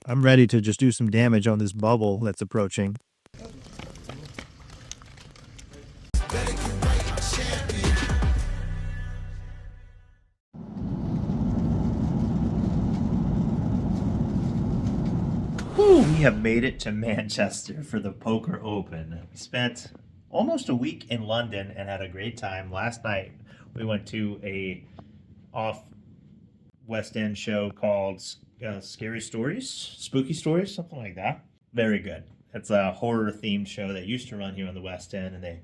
I'm ready to just do some damage on this bubble that's approaching. We have made it to Manchester for the Poker Open. We spent almost a week in London and had a great time. Last night we went to a off West End show called Scary Stories, Spooky Stories, something like that. Very good. It's a horror themed show that used to run here on the West End, and they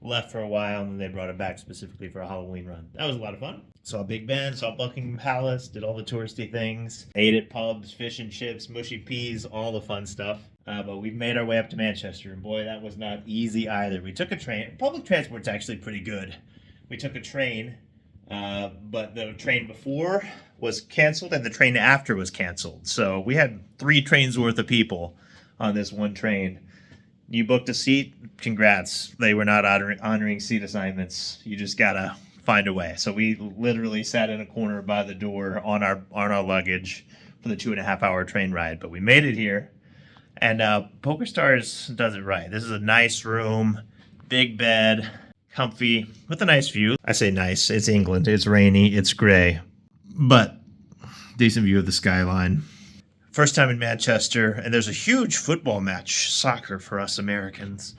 left for a while, and then they brought it back specifically for a Halloween run. That was a lot of fun. Saw Big Ben, saw Buckingham Palace, did all the touristy things, ate at pubs, fish and chips, mushy peas, all the fun stuff. But we've made our way up to Manchester, and boy, that was not easy either. We took a train. Public transport's actually pretty good. We took a train, but the train before was canceled, and the train after was canceled. So we had 3 trains worth of people on this one train. You booked a seat, congrats. They were not honoring seat assignments. You just gotta find a way. So we literally sat in a corner by the door on our luggage for the 2.5-hour train ride. But we made it here, and Pokerstars does it right. This is a nice room, big bed, comfy, with a nice view. I say nice. It's England. It's rainy. It's gray, but decent view of the skyline. First time in Manchester, and there's a huge football match, soccer for us Americans,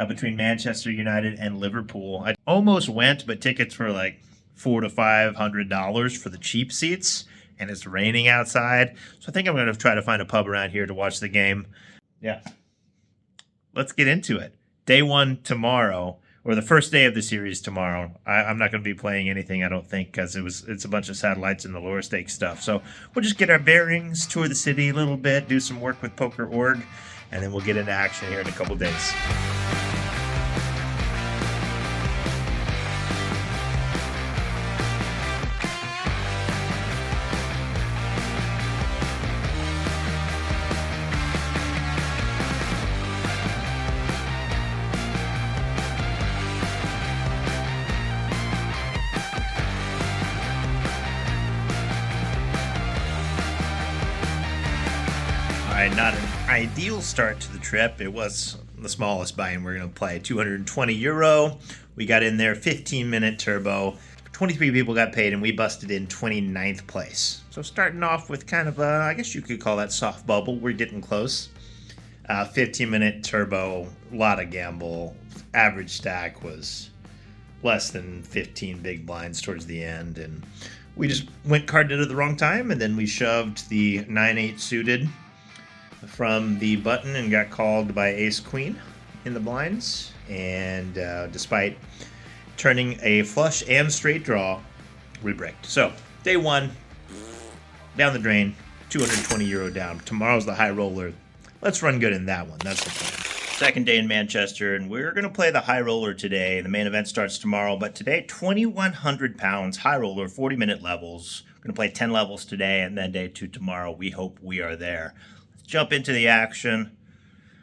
between Manchester United and Liverpool. I almost went, but tickets were like $400 to $500 for the cheap seats, and it's raining outside. So I think I'm going to try to find a pub around here to watch the game. Yeah. Let's get into it. Day 1 tomorrow, or the first day of the series tomorrow. I'm not going to be playing anything, I don't think, because it's a bunch of satellites and the lower stakes stuff. So we'll just get our bearings, tour the city a little bit, do some work with Poker.org, and then we'll get into action here in a couple days. Not an ideal start to the trip. It was the smallest buy-in we're going to play, €220. We got in there 15-minute turbo. 23 people got paid, and we busted in 29th place. So starting off with kind of a, I guess you could call that soft bubble. We're getting close. 15-minute turbo, a lot of gamble. Average stack was less than 15 big blinds towards the end, and we just went carded at the wrong time, and then we shoved the 9-8 suited from the button and got called by ace queen in the blinds, and despite turning a flush and straight draw, we bricked. So day 1 down the drain, €220 down. Tomorrow's the high roller. Let's run good in that one. That's the plan. Second day in Manchester, and we're going to play the high roller today. The main event starts tomorrow, but today 2,100 pounds high roller, 40-minute levels. We're going to play 10 levels today, and then day 2 tomorrow. We hope we are there. Jump into the action.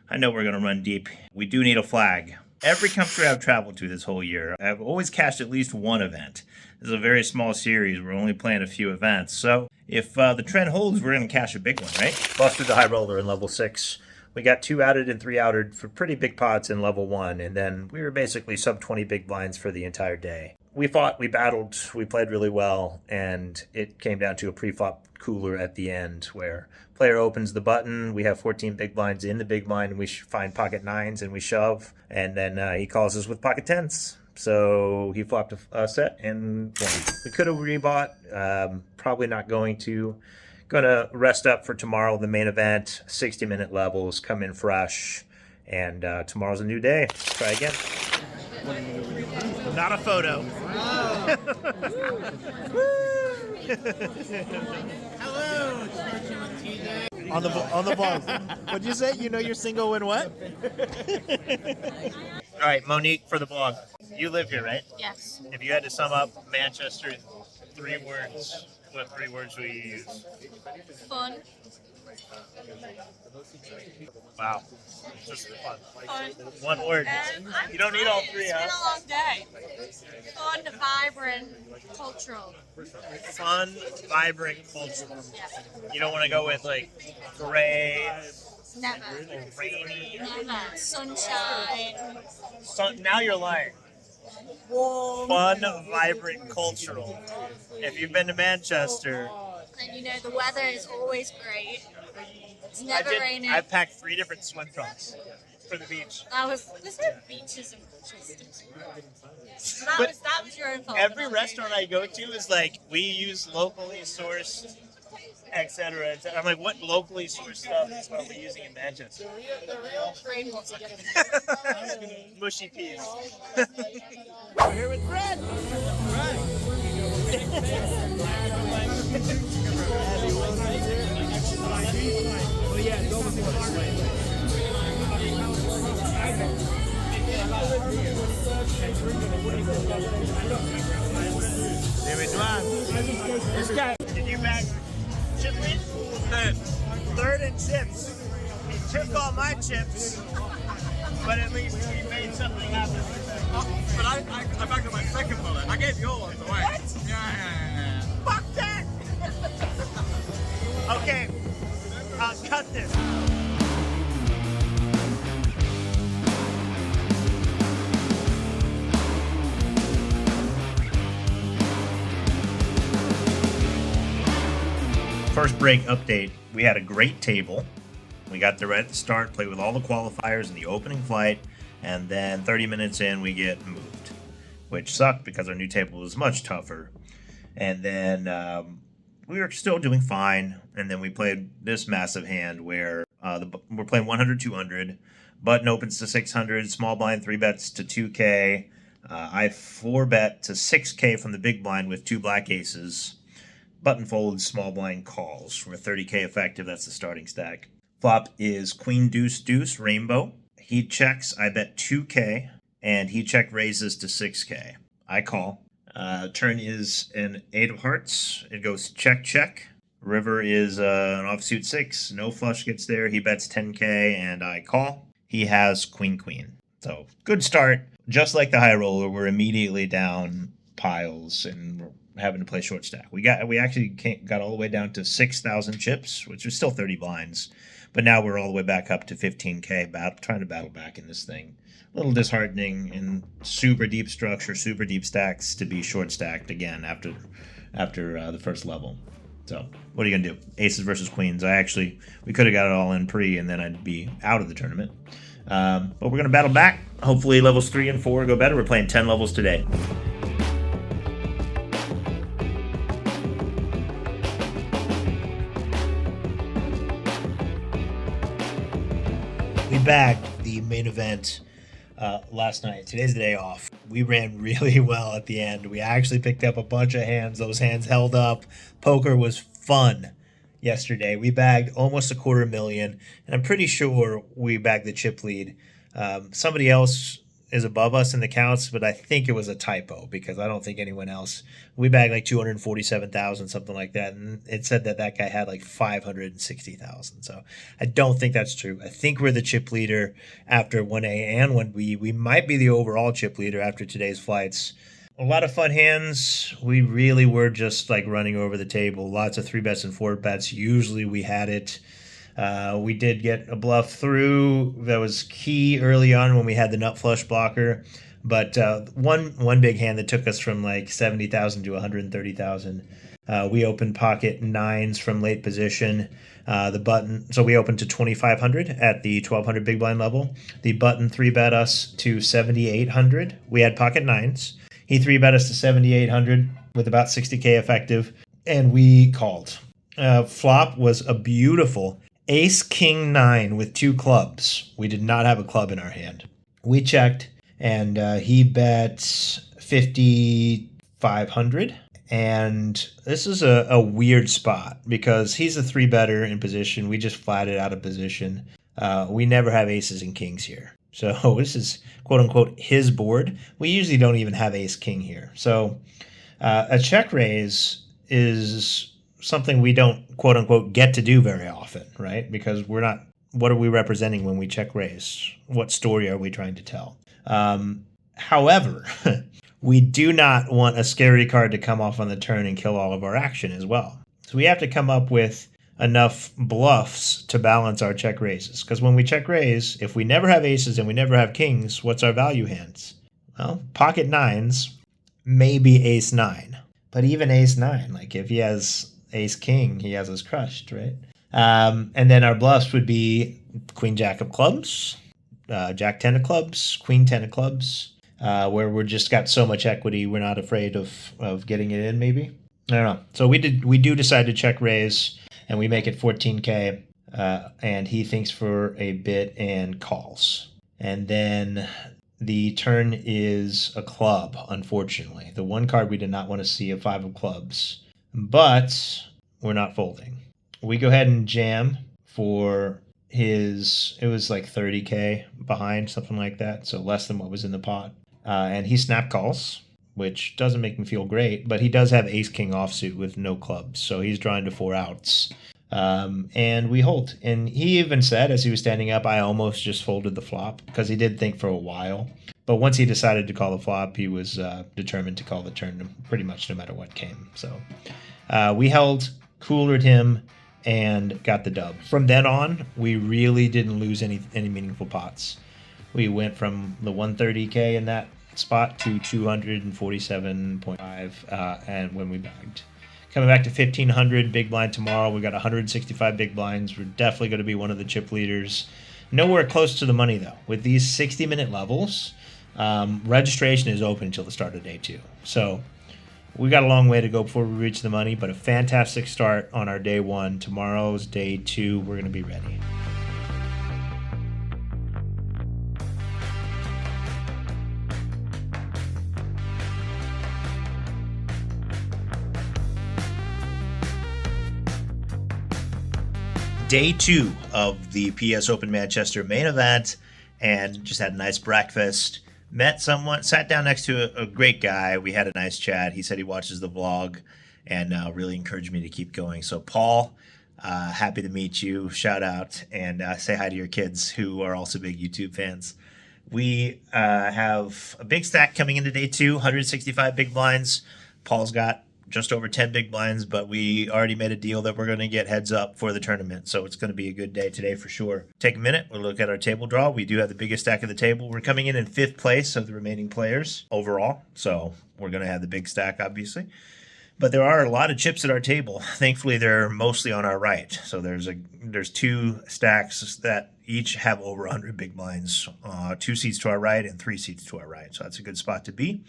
I know we're going to run deep. We do need a flag. Every country I've traveled to this whole year, I've always cashed at least one event. This is a very small series. We're only playing a few events. So if the trend holds, we're going to cash a big one, right? Busted the high roller in level 6. We got 2 outed and 3 outed for pretty big pots in level 1. And then we were basically sub 20 big blinds for the entire day. We fought, we battled, we played really well, and it came down to a pre-flop cooler at the end where player opens the button, we have 14 big blinds in the big blind, and we find pocket 9s and we shove, and then he calls us with pocket 10s. So he flopped a set and won. We could have rebought, probably not going to. Going to rest up for tomorrow, the main event, 60-minute levels, come in fresh, and tomorrow's a new day. Try again. Not a photo. Hello, On the balls. What'd you say? You know you're single when what? All right, Monique for the blog. You live here, right? Yes. If you had to sum up Manchester in 3 words, what 3 words would you use? Fun. Wow. Just fun. Fun. One word. You don't need all three, It's huh? been a long day. Fun, vibrant, cultural. Fun, vibrant, cultural. You don't want to go with like gray, Never. rainy. Never. Sunshine. Now you're lying. Warm. Fun, vibrant, cultural. If you've been to Manchester, And you know the weather is always great. It's never raining. I packed 3 different swim trunks for the beach. There's no beaches in Manchester. That was your own fault. Every restaurant I go to is like, we use locally sourced, etc. I'm like, what locally sourced stuff is what we're using in Manchester? Rainwater. Mushy peas. We're here with Brett. This guy. Did you bag chip lead? Third in chips. He took all my chips, but at least he made something happen with that. But I backed up my second bullet. I gave yours away. What? Yeah. Fuck that! Okay, cut this. First break update. We had a great table. We got there right at the start, played with all the qualifiers in the opening flight, and then 30 minutes in, we get moved, which sucked because our new table was much tougher. And then we were still doing fine, and then we played this massive hand where we're playing 100, 200, button opens to 600, small blind 3 bets to 2K. I 4 bet to 6K from the big blind with 2 black aces. Button folds, small blind calls for a 30K effective. That's the starting stack. Flop is queen, deuce, deuce, rainbow. He checks. I bet 2K, and he check raises to 6K. I call. Turn is an 8 of hearts. It goes check, check. River is an offsuit 6. No flush gets there. He bets 10K, and I call. He has queen, queen. So good start. Just like the high roller, we're immediately down piles and we're having to play short stack. We actually got all the way down to 6,000 chips, which is still 30 blinds. But now we're all the way back up to 15K, trying to battle back in this thing. A little disheartening, and super deep structure, super deep stacks to be short stacked again after the first level. So what are you going to do? Aces versus queens. We could have got it all in pre, and then I'd be out of the tournament. But we're going to battle back. Hopefully levels 3 and 4 go better. We're playing 10 levels today. We bagged the main event last night. Today's the day off. We ran really well at the end. We actually picked up a bunch of hands. Those hands held up. Poker was fun yesterday. We bagged almost $250,000, and I'm pretty sure we bagged the chip lead. Somebody else is above us in the counts, but I think it was a typo because I don't think anyone else. We bagged like 247,000, something like that, and it said that guy had like 560,000. So I don't think that's true. I think we're the chip leader after 1A and 1B. We might be the overall chip leader after today's flights. A lot of fun hands. We really were just like running over the table. Lots of 3 bets and 4 bets. Usually we had it. We did get a bluff through that was key early on when we had the nut flush blocker, but one big hand that took us from like 70,000 to 130,000. We opened pocket 9s from late position. The button, so we opened to 2,500 at the 1,200 big blind level. The button 3-bet us to 7,800. We had pocket 9s. He 3-bet us to 7,800 with about 60K effective, and we called. Flop was a beautiful Ace King 9 with 2 clubs. We did not have a club in our hand. We checked, and he bet 5,500. And this is a weird spot because he's a 3-better in position. We just flatted out of position. We never have aces and kings here. So this is quote-unquote his board. We usually don't even have ace king here. So a check raise is something we don't, quote unquote, get to do very often, right? Because we're not, what are we representing when we check raise? What story are we trying to tell? However, we do not want a scary card to come off on the turn and kill all of our action as well. So we have to come up with enough bluffs to balance our check raises. Because when we check raise, if we never have aces and we never have kings, what's our value hands? Well, pocket nines, maybe ace nine. But even ace nine, like if he has ace king, he has us crushed, right? And then our bluffs would be queen jack of clubs, jack 10 of clubs, queen 10 of clubs, where we're just got so much equity we're not afraid of getting it in, maybe. I don't know. So we do decide to check raise, and we make it 14K, and he thinks for a bit and calls. And then the turn is a club, unfortunately. The one card we did not want to see, a 5 of clubs. But we're not folding. We go ahead and jam for his, it was like 30K behind, something like that, so less than what was in the pot. And he snap calls, which doesn't make him feel great, but he does have ace-king offsuit with no clubs, so he's drawing to 4 outs. And we hold. And he even said, as he was standing up, I almost just folded the flop, because he did think for a while. But once he decided to call the flop, he was determined to call the turn pretty much no matter what came. So we held, coolered him, and got the dub. From then on, we really didn't lose any meaningful pots. We went from the 130K in that spot to 247.5 and when we bagged. Coming back to 1,500 big blind tomorrow. We got 165 big blinds. We're definitely going to be one of the chip leaders. Nowhere close to the money, though. With these 60-minute levels, registration is open until the start of day 2. So we got a long way to go before we reach the money, but a fantastic start on our day 1. Tomorrow's day 2. We're going to be ready. Day 2 of the PS Open Manchester main event, and just had a nice breakfast. Met someone, sat down next to a great guy. We had a nice chat. He said he watches the vlog and really encouraged me to keep going. So Paul, happy to meet you. Shout out and say hi to your kids who are also big YouTube fans. We have a big stack coming into day 2, 165 big blinds. Paul's got just over 10 big blinds, but we already made a deal that we're going to get heads up for the tournament. So it's going to be a good day today for sure. Take a minute. We'll look at our table draw. We do have the biggest stack of the table. We're coming in 5th place of the remaining players overall. So we're going to have the big stack, obviously. But there are a lot of chips at our table. Thankfully, they're mostly on our right. So there's 2 stacks that each have over 100 big blinds, 2 seats to our right and 3 seats to our right. So that's a good spot to be.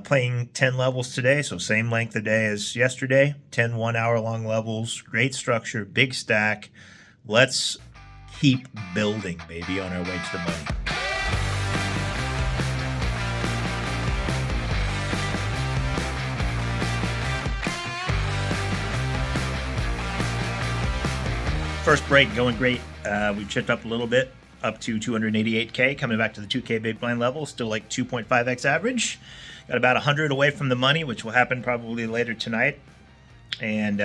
Playing 10 levels today, so same length of day as yesterday. 10 1-hour-long levels, great structure, big stack. Let's keep building, baby, on our way to the money. First break going great. We chipped up a little bit, up to 288K, coming back to the 2K big blind level, still like 2.5x average. Got about 100 away from the money, which will happen probably later tonight. And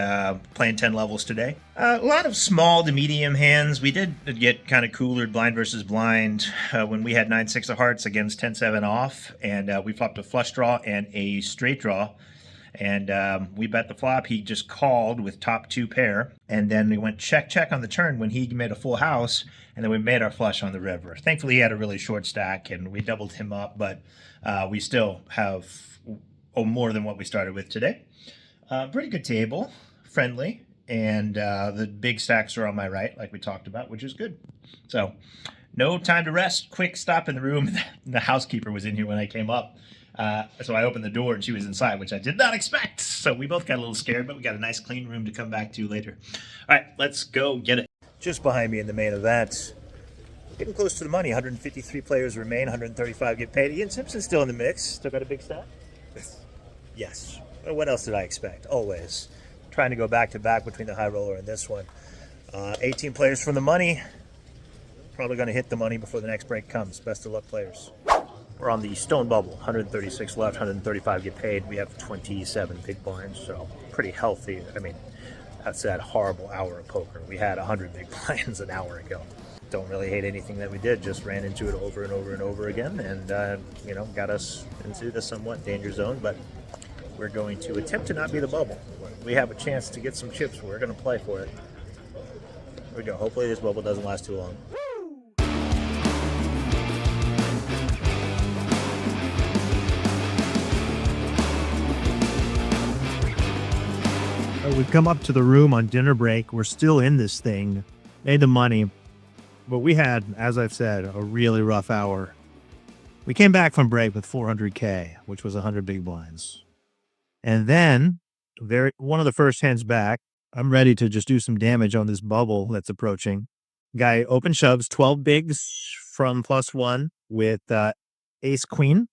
playing 10 levels today. A lot of small to medium hands. We did get kind of coolered blind versus blind when we had 9-6 of hearts against 10-7 off. And we flopped a flush draw and a straight draw. And we bet the flop. He just called with top 2 pair. And then we went check, check on the turn when he made a full house. And then we made our flush on the river. Thankfully, he had a really short stack, and we doubled him up. But we still have more than what we started with today. Pretty good table, friendly. And the big stacks are on my right, like we talked about, which is good. So no time to rest. Quick stop in the room. The housekeeper was in here when I came up. So I opened the door and she was inside, which I did not expect. So we both got a little scared, but we got a nice clean room to come back to later. All right, let's go get it. Just behind me in the main event, getting close to the money. 153 players remain, 135 get paid. Ian Simpson's still in the mix. Still got a big stack? Yes. What else did I expect? Always. Trying to go back to back between the high roller and this one. 18 players from the money. Probably going to hit the money before the next break comes. Best of luck, players. We're on the stone bubble. 136 left, 135 get paid. We have 27 big blinds, so pretty healthy. I mean, That's that horrible hour of poker. We had 100 big blinds an hour ago. Don't really hate anything that we did, just ran into it over and over and over again, and got us into the somewhat danger zone. But we're going to attempt to not be the bubble. When we have a chance to get some chips, we're going to play for it. Here we go. Hopefully this bubble doesn't last too long. We've come up to the room on dinner break. We're still in this thing. Made the money. But we had, as I've said, a really rough hour. We came back from break with 400K, which was 100 big blinds. And then, one of the first hands back, I'm ready to just do some damage on this bubble that's approaching. Guy open shoves 12 bigs from +1 with ace queen.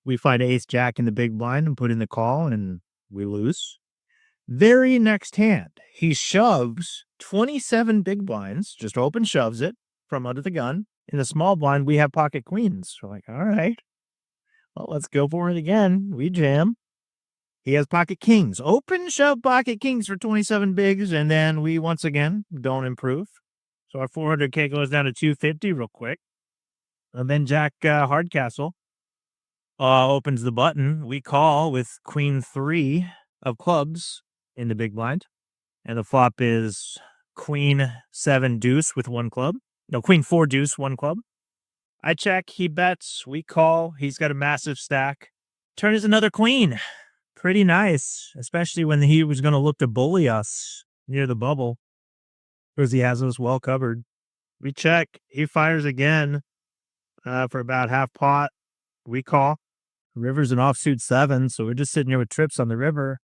We find ace jack in the big blind and put in the call, and we lose. Very next hand, he shoves 27 big blinds, just open shoves it from under the gun. In the small blind, we have pocket queens. We're like, all right, well, let's go for it again. We jam. He has pocket kings. Open shove pocket kings for 27 bigs, and then we once again don't improve. So our 400K goes down to 250 real quick. And then Jack Hardcastle opens the button. We call with queen 3 of clubs in the big blind. And the flop is queen 7 deuce with 1 club. No, queen 4 deuce, 1 club. I check, he bets, we call. He's got a massive stack. Turn is another queen. Pretty nice, especially when he was going to look to bully us near the bubble, because he has us well covered. We check, he fires again for about half pot. We call. River's an offsuit 7, so we're just sitting here with trips on the river.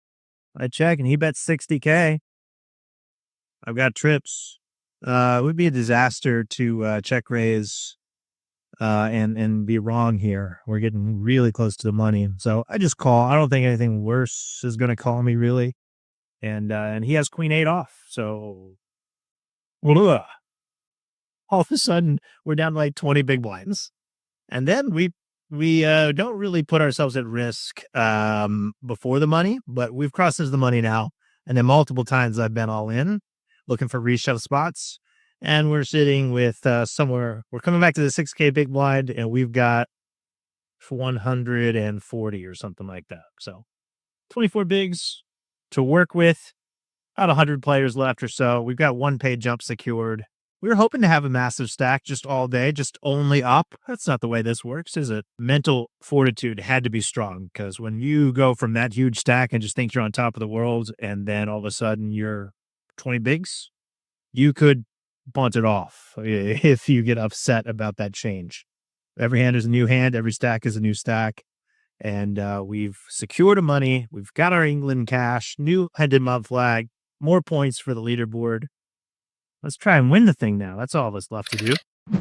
I check, and he bets 60K. I've got trips. It would be a disaster to check raise and be wrong here. We're getting really close to the money. So I just call. I don't think anything worse is going to call me, really. And he has queen 8 off. So all of a sudden, we're down to like 20 big blinds. And then we don't really put ourselves at risk before the money, but we've crossed the money now. And then multiple times I've been all in, looking for reshove spots. And we're sitting with we're coming back to the 6K big blind, and we've got 140 or something like that. So 24 bigs to work with, about 100 players left or so. We've got 1 paid jump secured. We were hoping to have a massive stack just all day, just only up. That's not the way this works, is it? Mental fortitude had to be strong, because when you go from that huge stack and just think you're on top of the world, and then all of a sudden you're 20 bigs, you could bunt it off if you get upset about that change. Every hand is a new hand. Every stack is a new stack. And we've secured a money. We've got our England cash, new headed mob flag, more points for the leaderboard. Let's try and win the thing now. That's all that's left to do.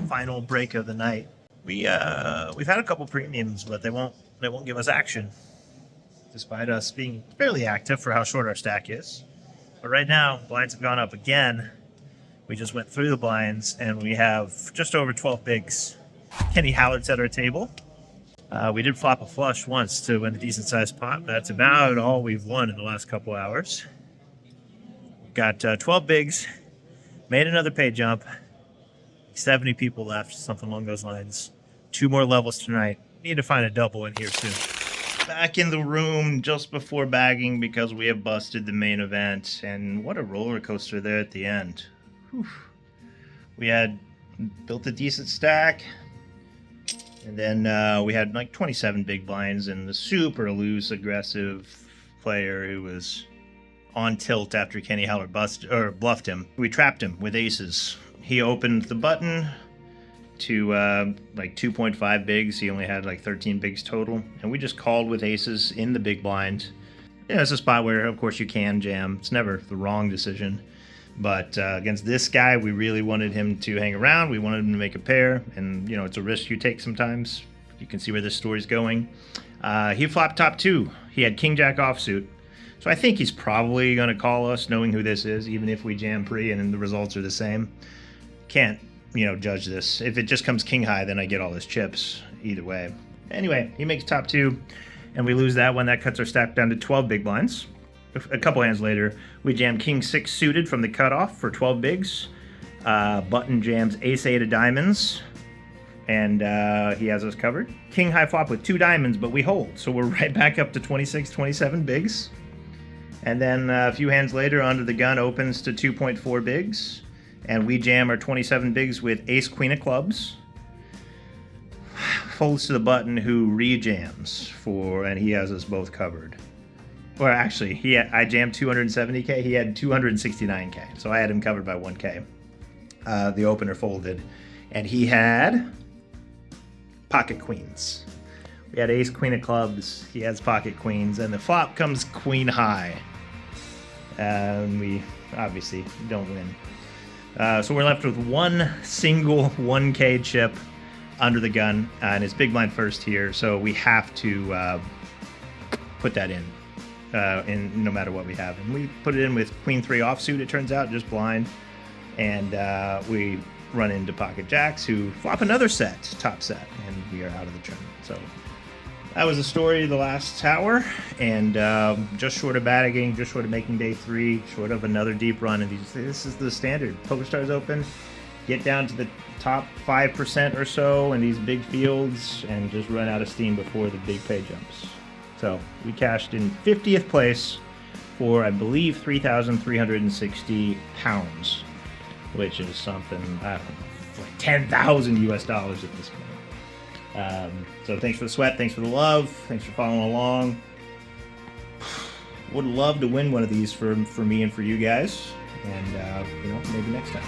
Final break of the night. We've had a couple premiums, but they won't give us action, despite us being fairly active for how short our stack is. But right now, blinds have gone up again. We just went through the blinds, and we have just over 12 bigs. Kenny Hallard's at our table. We did flop a flush once to win a decent-sized pot. That's about all we've won in the last couple hours. We've got 12 bigs. Made another pay jump. 70 people left, something along those lines. 2 more levels tonight. Need to find a double in here soon. Back in the room just before bagging, because we have busted the main event. And what a roller coaster there at the end. Whew. We had built a decent stack. And then we had like 27 big blinds and the super loose, aggressive player who was on tilt after Kenny Hallard bluffed him. We trapped him with aces. He opened the button to like 2.5 bigs. He only had like 13 bigs total. And we just called with aces in the big blind. Yeah, it's a spot where, of course, you can jam. It's never the wrong decision. But against this guy, we really wanted him to hang around. We wanted him to make a pair. And, you know, it's a risk you take sometimes. You can see where this story's going. He flopped top 2. He had king-jack offsuit. So I think he's probably going to call us, knowing who this is, even if we jam pre and the results are the same. Can't, you know, judge this. If it just comes king high, then I get all his chips either way. Anyway, he makes top 2, and we lose that one. That cuts our stack down to 12 big blinds. a couple hands later, we jammed king 6 suited from the cutoff for 12 bigs. Button jams ace 8 of diamonds, and he has us covered. King high flop with 2 diamonds, but we hold, so we're right back up to 26, 27 bigs. And then a few hands later, under the gun opens to 2.4 bigs, and we jam our 27 bigs with ace queen of clubs. Folds to the button, who re-jams for, and he has us both covered. Well, actually, I jammed 270k, he had 269k, so I had him covered by 1k. The opener folded, and he had pocket queens. We had ace queen of clubs, he has pocket queens, and the flop comes queen high. We obviously don't win. So we're left with one single 1k chip under the gun, and it's big blind first here, so we have to put that in no matter what we have. And we put it in with queen 3 offsuit, it turns out, just blind. And we run into pocket jacks, who flop another set, top set, and we are out of the tournament. So that was the story of the last hour, and just short of bagging, just short of making day 3, short of another deep run. And this is the standard. Pokerstars Open, get down to the top 5% or so in these big fields, and just run out of steam before the big pay jumps. So we cashed in 50th place for, I believe, 3,360 pounds. Which is something, I don't know, like 10,000 US dollars at this point. So thanks for the sweat, thanks for the love, thanks for following along. Would love to win one of these for me and for you guys, and maybe next time.